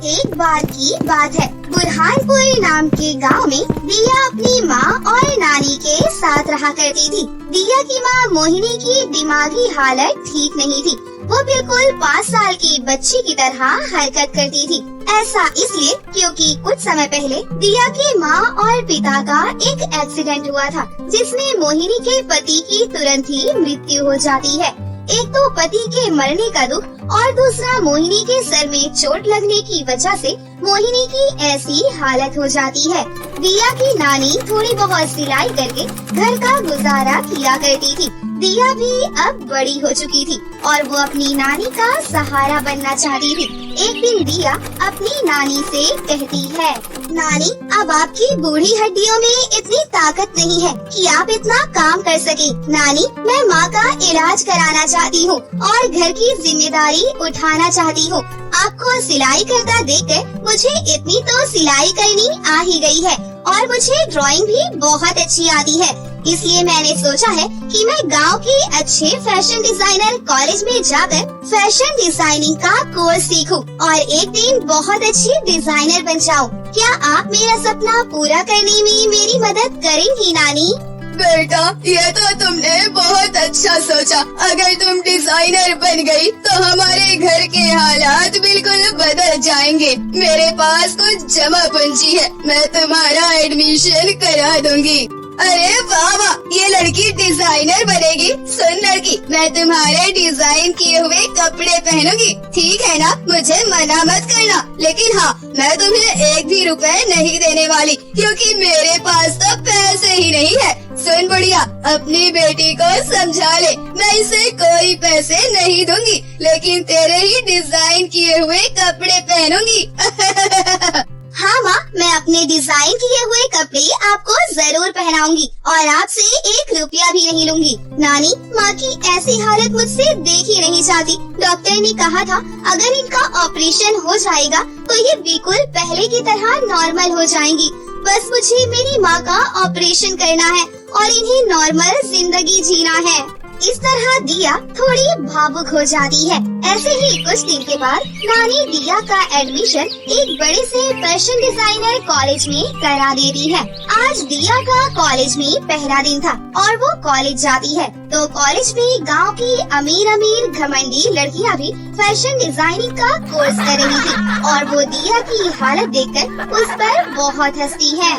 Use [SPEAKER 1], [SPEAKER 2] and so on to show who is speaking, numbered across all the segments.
[SPEAKER 1] एक बार की बात है, बुरहानपुर नाम के गांव में दिया अपनी माँ और नानी के साथ रहा करती थी। दिया की माँ मोहिनी की दिमागी हालत ठीक नहीं थी। वो बिल्कुल 5 साल की बच्ची की तरह हरकत करती थी। ऐसा इसलिए क्योंकि कुछ समय पहले दिया की माँ और पिता का एक एक्सीडेंट हुआ था, जिसमें मोहिनी के पति की तुरंत ही मृत्यु हो जाती है। एक तो पति के मरने का दुख और दूसरा मोहिनी के सर में चोट लगने की वजह से मोहिनी की ऐसी हालत हो जाती है। दिया की नानी थोड़ी बहुत सिलाई करके घर का गुजारा किया करती थी। दिया भी अब बड़ी हो चुकी थी और वो अपनी नानी का सहारा बनना चाहती थी। एक दिन दिया अपनी नानी से कहती है, नानी, अब आपकी बूढ़ी हड्डियों में इतनी ताकत नहीं है कि आप इतना काम कर सके। नानी, मैं माँ का इलाज कराना चाहती हूँ और घर की जिम्मेदारी उठाना चाहती हूँ। आपको सिलाई करता देखकर मुझे इतनी तो सिलाई करनी आ ही गई है और मुझे ड्राइंग भी बहुत अच्छी आती है। इसलिए मैंने सोचा है कि मैं गांव के अच्छे फैशन डिजाइनर कॉलेज में जाकर फैशन डिजाइनिंग का कोर्स सीखूं और एक दिन बहुत अच्छी डिजाइनर बन जाऊं। क्या आप मेरा सपना पूरा करने में मेरी मदद करेंगी नानी?
[SPEAKER 2] बेटा, ये तो तुमने बहुत अच्छा सोचा। अगर तुम डिजाइनर बन गई तो हमारे घर के हालात बिल्कुल बदल जाएंगे। मेरे पास कुछ जमा पूंजी है, मैं तुम्हारा एडमिशन करा दूंगी। अरे वाह वाह, ये लड़की डिजाइनर बनेगी। सुन लड़की, मैं तुम्हारे डिजाइन किए हुए कपड़े पहनूंगी, ठीक है ना? मुझे मना मत करना, लेकिन हाँ, मैं तुम्हें 1 भी रुपए नहीं देने वाली, क्योंकि मेरे पास तो पैसे ही नहीं है। सुन बुढ़िया, अपनी बेटी को समझा ले, मैं इसे कोई पैसे नहीं दूंगी, लेकिन तेरे ही डिजाइन किए हुए कपड़े पहनूंगी।
[SPEAKER 1] हाँ माँ, मैं अपने डिजाइन किए हुए कपड़े आपको जरूर पहनाऊंगी और आपसे 1 रुपया भी नहीं लूंगी। नानी, माँ की ऐसी हालत मुझसे देख ही नहीं जाती। डॉक्टर ने कहा था अगर इनका ऑपरेशन हो जाएगा तो ये बिल्कुल पहले की तरह नॉर्मल हो जाएंगी। बस मुझे मेरी माँ का ऑपरेशन करना है और इन्हें नॉर्मल जिंदगी जीना है। इस तरह दिया थोड़ी भावुक हो जाती है। ऐसे ही कुछ दिन के बाद नानी दिया का एडमिशन एक बड़े से फैशन डिजाइनर कॉलेज में करा देती है। आज दिया का कॉलेज में पहला दिन था और वो कॉलेज जाती है तो कॉलेज में गांव की अमीर घमंडी लड़कियां भी फैशन डिजाइनिंग का कोर्स कर रही थी और वो दिया की हालत देखकर उस पर बहुत हंसती है।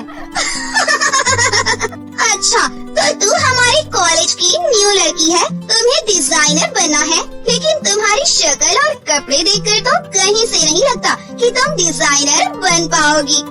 [SPEAKER 1] अच्छा, तो तू हमारे कॉलेज की न्यू लड़की है, तुम्हें डिजाइनर बनना है, लेकिन तुम्हारी शक्ल और कपड़े देखकर तो कहीं से नहीं लगता कि तुम डिजाइनर बन पाओगी।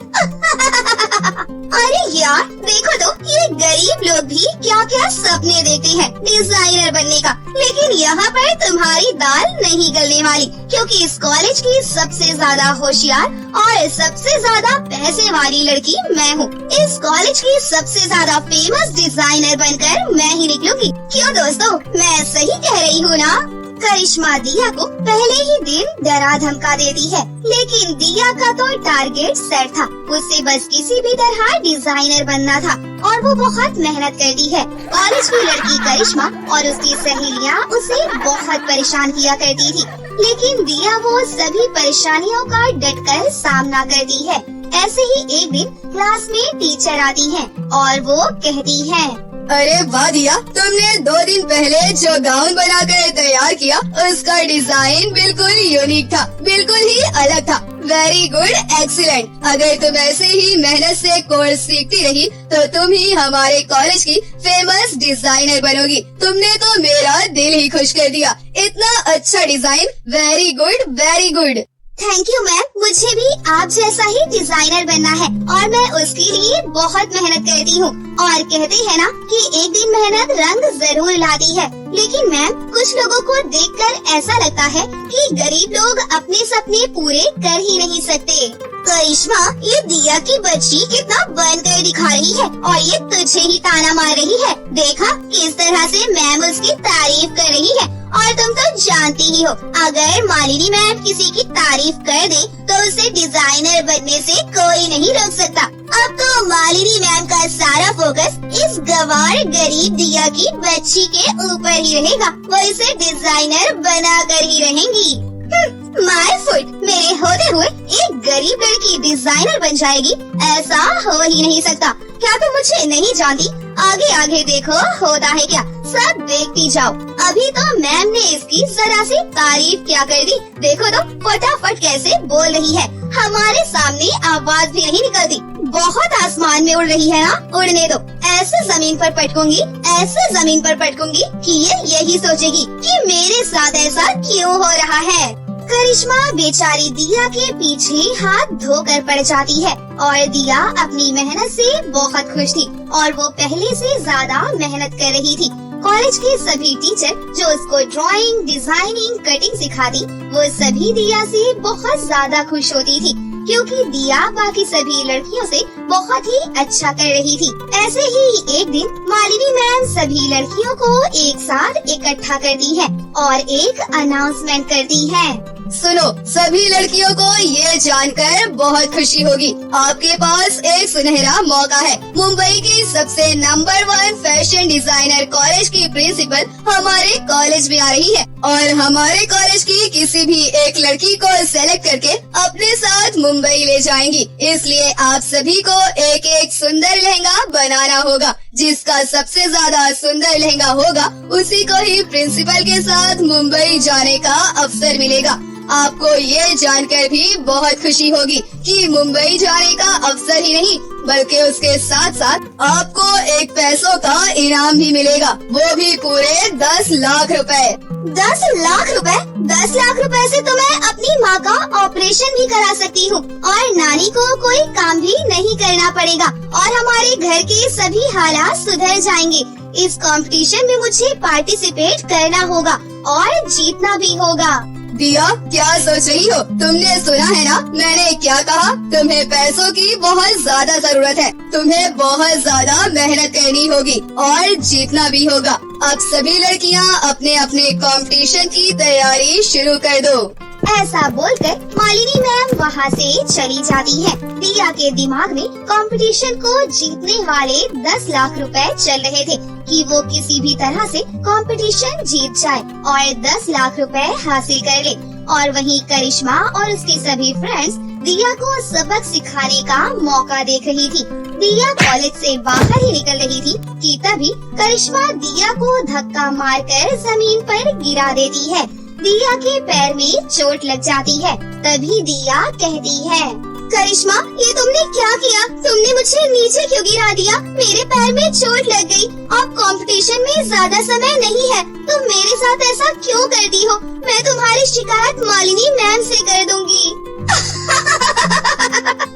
[SPEAKER 1] अरे यार, देखो तो ये गरीब लोग भी क्या क्या सपने देखते हैं डिजाइनर बनने का, लेकिन यहाँ पर तुम्हारी दाल नहीं गलने वाली, क्योंकि इस कॉलेज की सबसे ज्यादा होशियार और सबसे ज्यादा पैसे वाली लड़की मैं हूँ। इस कॉलेज की सबसे ज्यादा फेमस डिजाइनर बनकर मैं ही निकलूंगी। क्यों दोस्तों, मैं सही कह रही हूँ ना? करिश्मा दिया को पहले ही दिन डरा धमका देती है, लेकिन दिया का तो टारगेट सेट था। उससे बस किसी भी तरह डिजाइनर बनना था और वो बहुत मेहनत करती है। कॉलेज की लड़की करिश्मा और उसकी सहेलियां उसे बहुत परेशान किया करती थी, लेकिन दिया वो सभी परेशानियों का डटकर सामना करती है। ऐसे ही एक दिन क्लास में टीचर आती है और वो कहती है,
[SPEAKER 2] अरे वाह दिया, तुमने 2 दिन पहले जो गाउन बनाकर तैयार किया उसका डिजाइन बिल्कुल यूनिक था, बिल्कुल ही अलग था। Very good, excellent. अगर तुम ऐसे ही मेहनत से कोर्स सीखती रही तो तुम ही हमारे कॉलेज की फेमस डिजाइनर बनोगी। तुमने तो मेरा दिल ही खुश कर दिया। इतना अच्छा design, very good very good.
[SPEAKER 1] Thank you ma'am, मुझे भी आप जैसा ही डिजाइनर बनना है और मैं उसके लिए बहुत मेहनत करती हूँ। और कहते हैं ना कि एक दिन मेहनत रंग जरूर लाती है, लेकिन मैम कुछ लोगों को देखकर ऐसा लगता है कि गरीब लोग अपने सपने पूरे कर ही नहीं सकते। करिश्मा, ये दिया की बच्ची कितना बनकर दिखा रही है और ये तुझे ही ताना मार रही है। देखा किस तरह से मैम उसकी तारीफ कर रही है। और तुम तो जानती ही हो, अगर मालिनी मैम किसी की तारीफ कर दे तो उसे डिजाइनर बनने से कोई नहीं रोक सकता। अब तो मालिनी मैम का सारा फोकस इस गंवार गरीब दिया की बच्ची के ऊपर ही रहेगा। वो इसे डिजाइनर बना कर ही रहेंगी। माय फुट, मेरे होते हुए एक गरीब लड़की डिजाइनर बन जाएगी, ऐसा हो ही नहीं सकता। क्या तुम मुझे नहीं जानती? आगे आगे देखो होता है क्या, सब देखती जाओ। अभी तो मैम ने इसकी जरा सी तारीफ क्या कर दी, देखो तो फटाफट कैसे बोल रही है, हमारे सामने आवाज भी नहीं निकलती। बहुत आसमान में उड़ रही है ना, उड़ने दो। ऐसे जमीन पर पटकूंगी, ऐसे जमीन पर पटकूंगी कि ये यही सोचेगी कि मेरे साथ ऐसा क्यों हो रहा है। करिश्मा बेचारी दिया के पीछे हाथ धोकर पड़ जाती है और दिया अपनी मेहनत से बहुत खुश थी और वो पहले से ज्यादा मेहनत कर रही थी। कॉलेज के सभी टीचर जो उसको ड्राइंग, डिजाइनिंग, कटिंग सिखाती, वो सभी दिया से बहुत ज्यादा खुश होती थी क्योंकि दिया बाकी सभी लड़कियों से बहुत ही अच्छा कर रही थी। ऐसे ही एक दिन मालिनी मैम सभी लड़कियों को एक साथ इकट्ठा करती है और एक अनाउंसमेंट करती है।
[SPEAKER 2] सुनो, सभी लड़कियों को ये जानकर बहुत खुशी होगी, आपके पास एक सुनहरा मौका है। मुंबई की सबसे नंबर 1 फैशन डिजाइनर कॉलेज की प्रिंसिपल हमारे कॉलेज में आ रही है और हमारे कॉलेज की किसी भी एक लड़की को सेलेक्ट करके अपने साथ मुंबई ले जाएंगी। इसलिए आप सभी को एक एक सुंदर लहंगा बनाना होगा। जिसका सबसे ज्यादा सुंदर लहंगा होगा उसी को ही प्रिंसिपल के साथ मुंबई जाने का अवसर मिलेगा। आपको ये जानकर भी बहुत खुशी होगी कि मुंबई जाने का अवसर ही नहीं बल्कि उसके साथ साथ आपको एक पैसों का इनाम भी मिलेगा, वो भी पूरे 10 लाख रुपए।
[SPEAKER 1] 10 लाख रुपए? 10 लाख रुपए से तो मैं अपनी माँ का ऑपरेशन भी करा सकती हूँ और नानी को कोई काम भी नहीं करना पड़ेगा और हमारे घर के सभी हालात सुधर जाएंगे। इस कंपटीशन में मुझे पार्टिसिपेट करना होगा और जीतना भी होगा।
[SPEAKER 2] दिया, क्या सोच रही हो? तुमने सुना है ना मैंने क्या कहा? तुम्हें पैसों की बहुत ज्यादा जरूरत है, तुम्हें बहुत ज्यादा मेहनत करनी होगी और जीतना भी होगा। अब सभी लड़कियां अपने अपने कंपटीशन की तैयारी शुरू कर दो।
[SPEAKER 1] ऐसा बोलकर मालिनी मैम वहाँ से चली जाती है। दिया के दिमाग में कंपटीशन को जीतने वाले 10 लाख रुपए चल रहे थे कि वो किसी भी तरह से कंपटीशन जीत जाए और 10 लाख रुपए हासिल कर ले। और वहीं करिश्मा और उसके सभी फ्रेंड्स दिया को सबक सिखाने का मौका देख रही थी। दिया कॉलेज से बाहर ही निकल रही थी कि तभी करिश्मा दिया को धक्का मारकर जमीन पर गिरा देती है। दिया के पैर में चोट लग जाती है। तभी दिया कहती है, करिश्मा, ये तुमने क्या किया? तुमने मुझे नीचे क्यों गिरा दिया? मेरे पैर में चोट लग गई। अब कंपटीशन में ज्यादा समय नहीं है, तुम मेरे साथ ऐसा क्यों करती हो? मैं तुम्हारी शिकायत मालिनी मैम से कर दूंगी।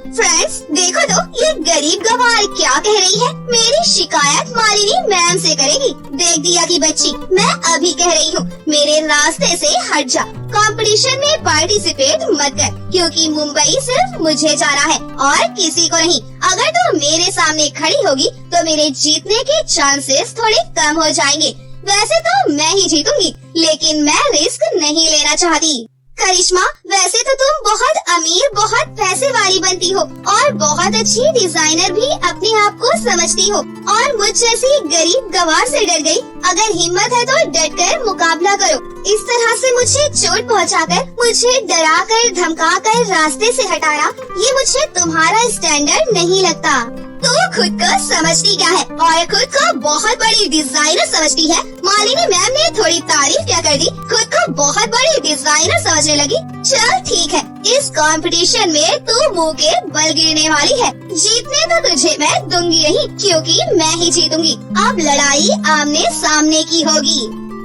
[SPEAKER 1] फ्रेंड्स, देखो तो ये गरीब गवार क्या कह रही है, मेरी शिकायत मालिनी मैम से करेगी। देख दिया की बच्ची, मैं अभी कह रही हूँ, मेरे रास्ते से हट जा। कंपटीशन में पार्टिसिपेट मत कर क्योंकि मुंबई सिर्फ मुझे जाना है और किसी को नहीं। अगर तू मेरे सामने खड़ी होगी तो मेरे जीतने के चांसेस थोड़े कम हो जाएंगे। वैसे तो मैं ही जीतूंगी लेकिन मैं रिस्क नहीं लेना चाहती। करिश्मा, वैसे तो तुम बहुत अमीर, बहुत पैसे वाली बनती हो और बहुत अच्छी डिजाइनर भी अपने आप को समझती हो और मुझ जैसी गरीब गवार से डर गई। अगर हिम्मत है तो डट कर मुकाबला करो। इस तरह से मुझे चोट पहुंचाकर, मुझे डराकर, धमकाकर रास्ते से हटाना, ये मुझे तुम्हारा स्टैंडर्ड नहीं लगता। तू खुद को समझती क्या है और खुद को बहुत बड़ी डिजाइनर समझती है। मालिनी मैम ने थोड़ी तारीफ क्या कर दी, खुद को बहुत बड़ी डिजाइनर समझने लगी। चल ठीक है, इस कंपटीशन में तू मुंह के बल गिरने वाली है। जीतने तो तुझे मैं दूंगी नहीं क्योंकि मैं ही जीतूंगी। अब लड़ाई आमने सामने की होगी।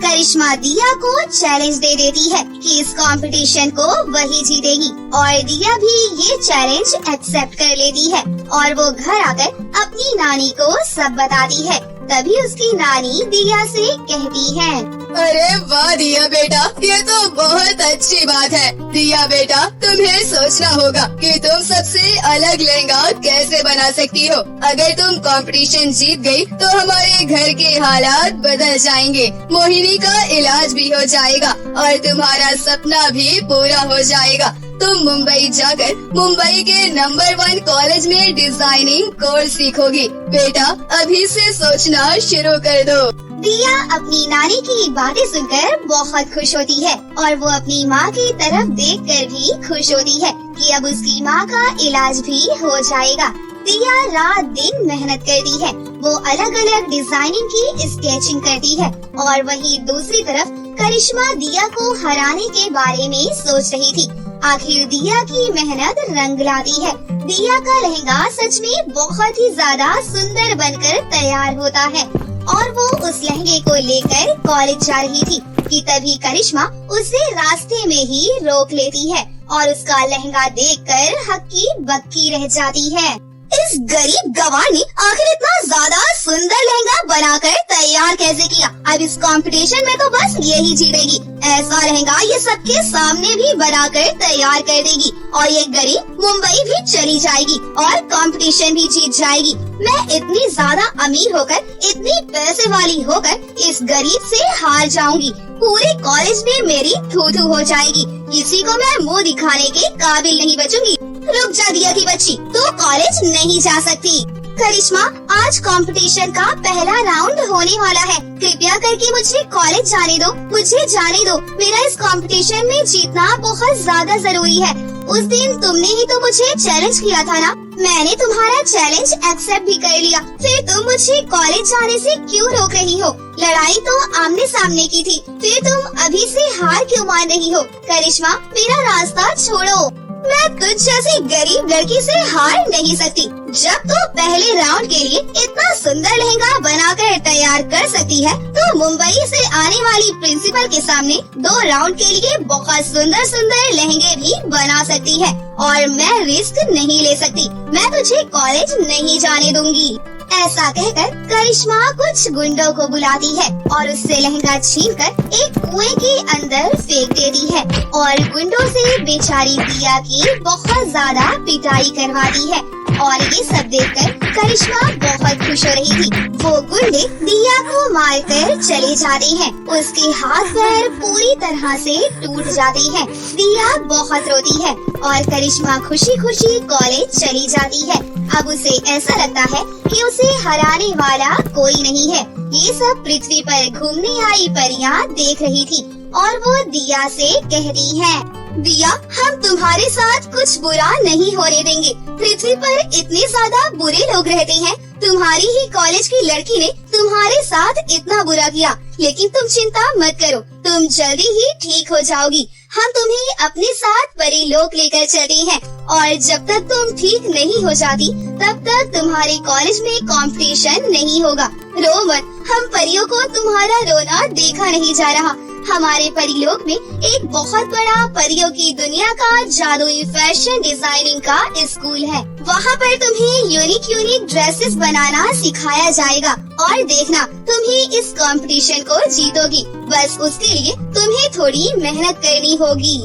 [SPEAKER 1] करिश्मा दिया को चैलेंज दे देती है कि इस कंपटीशन को वही जीतेगी और दिया भी ये चैलेंज एक्सेप्ट कर लेती है और वो घर आकर अपनी नानी को सब बताती है। तभी उसकी नानी दिया से कहती है,
[SPEAKER 2] अरे वाह दिया बेटा, ये तो बहुत अच्छी बात है। दिया बेटा, तुम्हें सोचना होगा कि तुम सबसे अलग लहंगा कैसे बना सकती हो। अगर तुम कंपटीशन जीत गई तो हमारे घर के हालात बदल जाएंगे, मोहिनी का इलाज भी हो जाएगा और तुम्हारा सपना भी पूरा हो जाएगा। तुम मुंबई जाकर मुंबई के नंबर 1 कॉलेज में डिजाइनिंग कोर्स सीखोगी। बेटा, अभी से सोचना शुरू कर दो।
[SPEAKER 1] दिया अपनी नानी की बातें सुनकर बहुत खुश होती है और वो अपनी माँ की तरफ देखकर भी खुश होती है कि अब उसकी माँ का इलाज भी हो जाएगा। दिया रात दिन मेहनत करती है, वो अलग अलग डिजाइनिंग की स्केचिंग करती है और वहीं दूसरी तरफ करिश्मा दिया को हराने के बारे में सोच रही थी। आखिर दिया की मेहनत रंग लाती है। दिया का लहंगा सच में बहुत ही ज्यादा सुंदर बनकर तैयार होता है और वो उस लहंगे को लेकर कॉलेज जा रही थी कि तभी करिश्मा उसे रास्ते में ही रोक लेती है और उसका लहंगा देखकर हक्की बक्की रह जाती है। इस गरीब गवार ने आखिर इतना ज्यादा सुंदर लहंगा बनाकर तैयार कैसे किया? अब इस कंपटीशन में तो बस यही जीतेगी। ऐसा लहंगा ये सबके सामने भी बनाकर तैयार कर देगी और ये गरीब मुंबई भी चली जाएगी और कंपटीशन भी जीत जाएगी। मैं इतनी ज्यादा अमीर होकर, इतनी पैसे वाली होकर इस गरीब से हार जाऊंगी। पूरे कॉलेज में मेरी थू थू हो जाएगी। किसी को मैं मुंह दिखाने के काबिल नहीं बचूंगी। रुक जा दिया की बच्ची, तू कॉलेज नहीं जा सकती। करिश्मा, आज कंपटीशन का पहला राउंड होने वाला है। कृपया करके मुझे कॉलेज जाने दो, मुझे जाने दो। मेरा इस कंपटीशन में जीतना बहुत ज्यादा जरूरी है। उस दिन तुमने ही तो मुझे चैलेंज किया था ना, मैंने तुम्हारा चैलेंज एक्सेप्ट भी कर लिया। फिर तुम मुझे कॉलेज जाने से क्यों रोक रही हो? लड़ाई तो आमने सामने की थी, फिर तुम अभी से हार क्यों मान रही हो? करिश्मा, मेरा रास्ता छोड़ो। मैं तुझ जैसी गरीब लड़की से हार नहीं सकती। जब तू पहले राउंड के लिए इतना सुंदर लहंगा बनाकर तैयार कर सकती है, तो मुंबई से आने वाली प्रिंसिपल के सामने 2 राउंड के लिए बहुत सुंदर सुंदर लहंगे भी बना सकती है और मैं रिस्क नहीं ले सकती। मैं तुझे कॉलेज नहीं जाने दूंगी। ऐसा कहकर करिश्मा कुछ गुंडों को बुलाती है और उससे लहंगा छीनकर एक कुएं के अंदर फेंक देती है और गुंडों से बेचारी दिया की बहुत ज्यादा पिटाई करवाती है। और ये सब देखकर करिश्मा बहुत खुश हो रही थी। वो गुंडे दिया को मारकर चले जाते हैं। उसके हाथ पैर पूरी तरह से टूट जाते हैं। दिया बहुत रोती है और करिश्मा खुशी खुशी कॉलेज चली जाती है। अब उसे ऐसा लगता है कि उसे हराने वाला कोई नहीं है। ये सब पृथ्वी पर घूमने आई परियां देख रही थी और वो दिया से कहती है, दिया, हम तुम्हारे साथ कुछ बुरा नहीं होने देंगे। पृथ्वी पर इतने ज्यादा बुरे लोग रहते हैं। तुम्हारी ही कॉलेज की लड़की ने तुम्हारे साथ इतना बुरा किया, लेकिन तुम चिंता मत करो, तुम जल्दी ही ठीक हो जाओगी। हम तुम्हें अपने साथ परीलोक लेकर चलते हैं और जब तक तुम ठीक नहीं हो जाती तब तक तुम्हारे कॉलेज में कंपटीशन नहीं होगा। रो मत, हम परियों को तुम्हारा रोना देखा नहीं जा रहा। हमारे परिलोक में एक बहुत बड़ा परियों की दुनिया का जादुई फैशन डिजाइनिंग का स्कूल है। वहाँ पर तुम्हें यूनिक ड्रेसेस बनाना सिखाया जाएगा और देखना, तुम ही इस कंपटीशन को जीतोगी। बस उसके लिए तुम्हें थोड़ी मेहनत करनी होगी।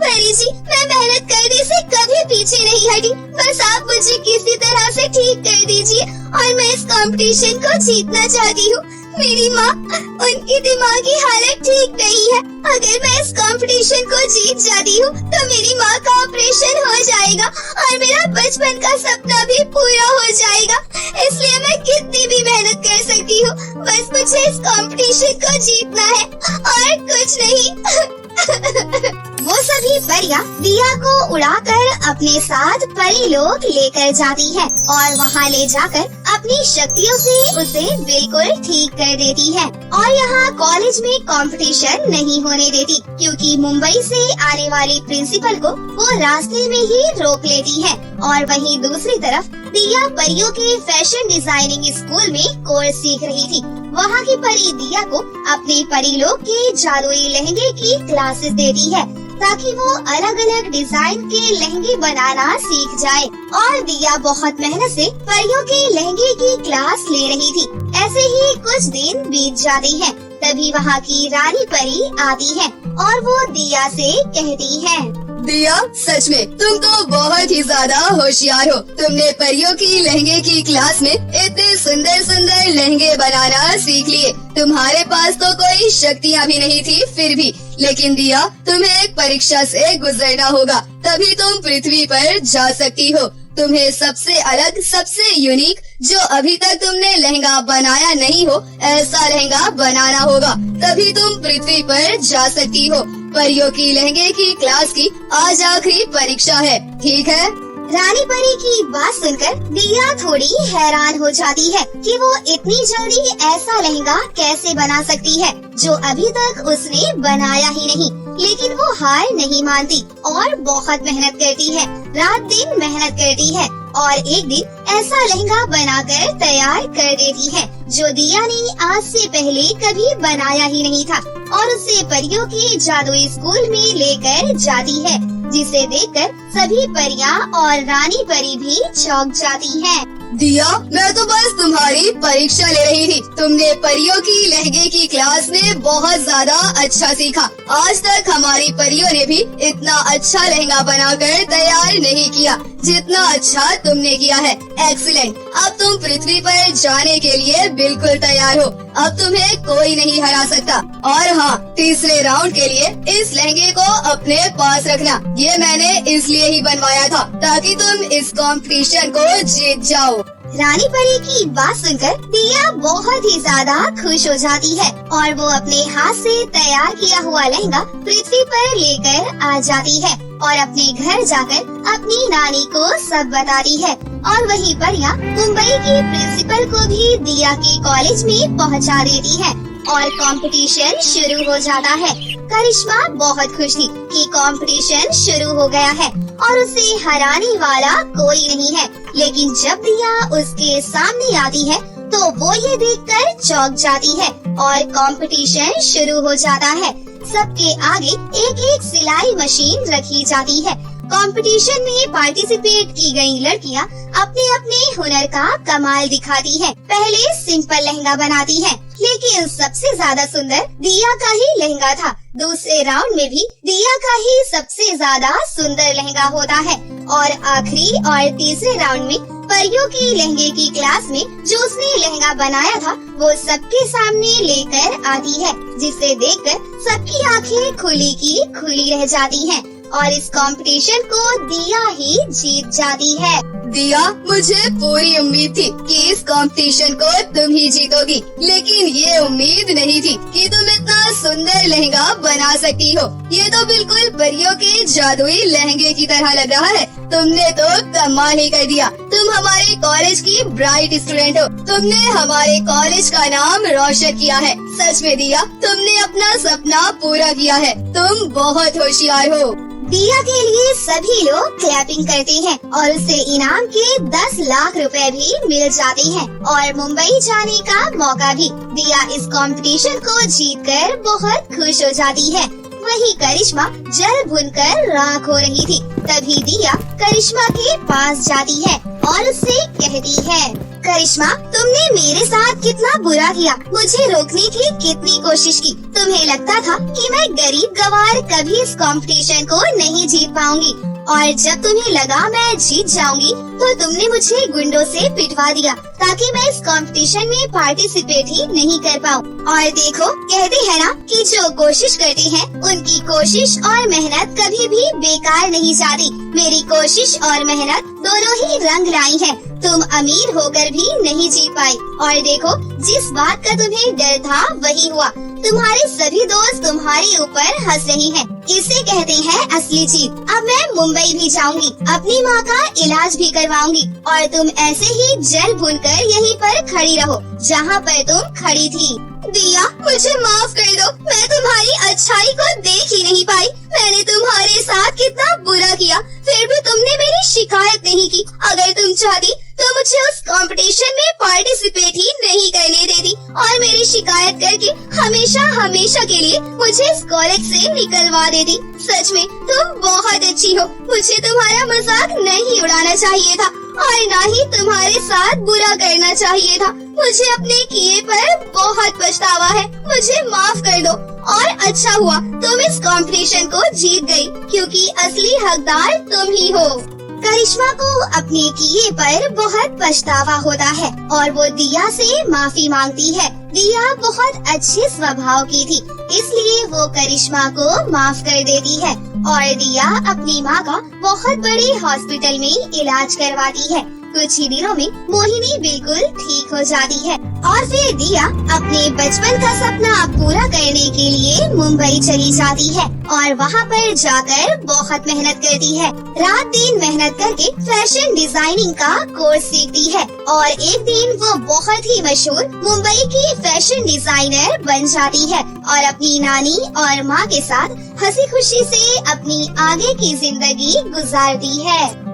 [SPEAKER 1] परी जी, मैं मेहनत करने से कभी पीछे नहीं हटी। बस आप मुझे किसी तरह से ठीक कर दीजिए और मैं इस कंपटीशन को जीतना चाहती हूँ। मेरी माँ, उनकी दिमागी हालत ठीक नहीं है। अगर मैं इस कंपटीशन को जीत जाती हूँ तो मेरी माँ का ऑपरेशन हो जाएगा और मेरा बचपन का सपना भी पूरा हो जाएगा। इसलिए मैं कितनी भी मेहनत कर सकती हूँ, बस मुझे इस कंपटीशन को जीतना है और कुछ नहीं। वो सभी परियां दिया को उड़ाकर अपने साथ परीलोक लेकर जाती है और वहाँ ले जाकर अपनी शक्तियों से उसे बिल्कुल ठीक कर देती है और यहाँ कॉलेज में कंपटीशन नहीं होने देती, क्योंकि मुंबई से आने वाली प्रिंसिपल को वो रास्ते में ही रोक लेती है। और वहीं दूसरी तरफ दिया परियों के फैशन डिजाइनिंग स्कूल में कोर्स सीख रही थी। वहाँ की परी दिया को अपने परीलोक के जादुई लहंगे की क्लासेस देती है ताकि वो अलग अलग डिजाइन के लहंगे बनाना सीख जाए। और दिया बहुत मेहनत से परियों के लहंगे की क्लास ले रही थी। ऐसे ही कुछ दिन बीत जाते हैं। तभी वहाँ की रानी परी आती है और वो दिया से कहती है,
[SPEAKER 2] दिया, सच में तुम तो बहुत ही ज्यादा होशियार हो। तुमने परियों की लहंगे की क्लास में इतने सुंदर सुंदर लहंगे बनाना सीख लिए। तुम्हारे पास तो कोई शक्तियाँ भी नहीं थी फिर भी। लेकिन दिया, तुम्हें एक परीक्षा से गुजरना होगा, तभी तुम पृथ्वी पर जा सकती हो। तुम्हें सबसे अलग, सबसे यूनिक, जो अभी तक तुमने लहंगा बनाया नहीं हो, ऐसा लहंगा बनाना होगा। तभी तुम पृथ्वी पर जा सकती हो। परियों की लहंगे की क्लास की आज आखिरी परीक्षा है, ठीक है?
[SPEAKER 1] रानी परी की बात सुनकर दिया थोड़ी हैरान हो जाती है कि वो इतनी जल्दी ऐसा लहंगा कैसे बना सकती है जो अभी तक उसने बनाया ही नहीं। लेकिन वो हार नहीं मानती और बहुत मेहनत करती है, रात दिन मेहनत करती है और एक दिन ऐसा लहंगा बनाकर तैयार कर देती है जो दिया ने आज से पहले कभी बनाया ही नहीं था और उसे परियों के जादुई स्कूल में लेकर जाती है, जिसे देखकर सभी परियां और रानी परी भी चौंक जाती हैं।
[SPEAKER 2] दिया, मैं तो बस तुम्हारी परीक्षा ले रही थी। तुमने परियों की लहंगे की क्लास में बहुत ज्यादा अच्छा सीखा। आज तक हमारी परियों ने भी इतना अच्छा लहंगा बनाकर तैयार नहीं किया जितना अच्छा तुमने किया है। एक्सीलेंट। अब तुम पृथ्वी पर जाने के लिए बिल्कुल तैयार हो। अब तुम्हें कोई नहीं हरा सकता। और हाँ, तीसरे राउंड के लिए इस लहंगे को अपने पास रखना। ये मैंने इसलिए ही बनवाया था ताकि तुम इस कंपटीशन को जीत जाओ।
[SPEAKER 1] रानी परी की बात सुनकर दिया बहुत ही ज्यादा खुश हो जाती है और वो अपने हाथ से तैयार किया हुआ लहंगा पृथ्वी पर लेकर आ जाती है और अपने घर जाकर अपनी नानी को सब बताती है। और वहीं परियां मुंबई की प्रिंसिपल को भी दिया के कॉलेज में पहुंचा देती है और कंपटीशन शुरू हो जाता है। करिश्मा बहुत खुश थी कि कंपटीशन शुरू हो गया है और उसे हराने वाला कोई नहीं है। लेकिन जब दिया उसके सामने आती है तो वो ये देखकर चौंक जाती है और कंपटीशन शुरू हो जाता है। सबके आगे एक एक सिलाई मशीन रखी जाती है। कंपटीशन में पार्टिसिपेट की गई लड़कियां अपने अपने हुनर का कमाल दिखाती हैं। पहले सिंपल लहंगा बनाती हैं, लेकिन सबसे ज्यादा सुंदर दिया का ही लहंगा था। दूसरे राउंड में भी दिया का ही सबसे ज्यादा सुंदर लहंगा होता है और आखिरी और तीसरे राउंड में परियों की लहंगे की क्लास में जो उसने लहंगा बनाया था वो सबके सामने लेकर आती है, जिसे देखकर सबकी आंखें खुली की खुली रह जाती हैं और इस कंपटीशन को दिया ही जीत जाती है।
[SPEAKER 2] दिया, मुझे पूरी उम्मीद थी कि इस कंपटीशन को तुम ही जीतोगी, लेकिन ये उम्मीद नहीं थी कि तुम इतना सुंदर लहंगा बना सकती हो। ये तो बिल्कुल परियों के जादुई लहंगे की तरह लग रहा है। तुमने तो कमाल ही कर दिया। तुम हमारे कॉलेज की ब्राइट स्टूडेंट हो। तुमने हमारे कॉलेज का नाम रोशन किया है। सच में दिया, तुमने अपना सपना पूरा किया है। तुम बहुत होशियार हो।
[SPEAKER 1] दिया के लिए सभी लोग क्लैपिंग करते हैं और उसे इनाम के 10 लाख रुपए भी मिल जाते हैं और मुंबई जाने का मौका भी। दिया इस कंपटीशन को जीतकर बहुत खुश हो जाती है। वहीं करिश्मा जल भुनकर राख हो रही थी। तभी दिया करिश्मा के पास जाती है और उससे कहती है, करिश्मा, तुमने मेरे साथ कितना बुरा किया। मुझे रोकने की कितनी कोशिश की। तुम्हें लगता था कि मैं गरीब गवार कभी इस कंपटीशन को नहीं जीत पाऊंगी और जब तुम्हें लगा मैं जीत जाऊंगी तो तुमने मुझे गुंडों से पिटवा दिया ताकि मैं इस कंपटीशन में पार्टिसिपेट ही नहीं कर पाऊँ। और देखो, कहते हैं ना कि जो कोशिश करते हैं उनकी कोशिश और मेहनत कभी भी बेकार नहीं जाती। मेरी कोशिश और मेहनत दोनों ही रंग लाई है। तुम अमीर होकर भी नहीं जीत पाई और देखो, जिस बात का तुम्हें डर था वही हुआ। तुम्हारे सभी दोस्त तुम्हारे ऊपर हंस रहे हैं। इसे कहते हैं असली जीत। अब मैं मुंबई भी जाऊंगी, अपनी माँ का इलाज भी करवाऊंगी और तुम ऐसे ही जल भूनकर यहीं पर खड़ी रहो जहाँ पर तुम खड़ी थी। दिया, मुझे माफ कर दो। मैं तुम्हारी अच्छाई को देख ही नहीं पाई। मैंने तुम्हारे साथ कितना बुरा किया, फिर भी तुमने मेरी शिकायत नहीं की। अगर तुम चाहती तो मुझे उस कंपटीशन में पार्टिसिपेट ही नहीं करने देती और मेरी शिकायत करके हमेशा हमेशा के लिए मुझे इस कॉलेज से निकलवा देती। सच में तुम बहुत अच्छी हो। मुझे तुम्हारा मजाक नहीं उड़ाना चाहिए था और ना ही तुम्हारे साथ बुरा करना चाहिए था। मुझे अपने किए पर बहुत पछतावा है। मुझे माफ कर दो। और अच्छा हुआ तुम इस कंपटीशन को जीत गई, क्योंकि असली हकदार तुम ही हो। करिश्मा को अपने किए पर बहुत पछतावा होता है और वो दिया से माफी मांगती है। दिया बहुत अच्छे स्वभाव की थी, इसलिए वो करिश्मा को माफ कर देती है और दिया अपनी माँ का बहुत बड़े हॉस्पिटल में इलाज करवाती है। कुछ ही दिनों में मोहिनी बिल्कुल ठीक हो जाती है और फिर दिया अपने बचपन का सपना पूरा करने के लिए मुंबई चली जाती है और वहाँ पर जाकर बहुत मेहनत करती है। रात दिन मेहनत करके फैशन डिजाइनिंग का कोर्स सीखती है और एक दिन वो बहुत ही मशहूर मुंबई की फैशन डिजाइनर बन जाती है और अपनी नानी और माँ के साथ हंसी खुशी से अपनी आगे की जिंदगी गुजारती है।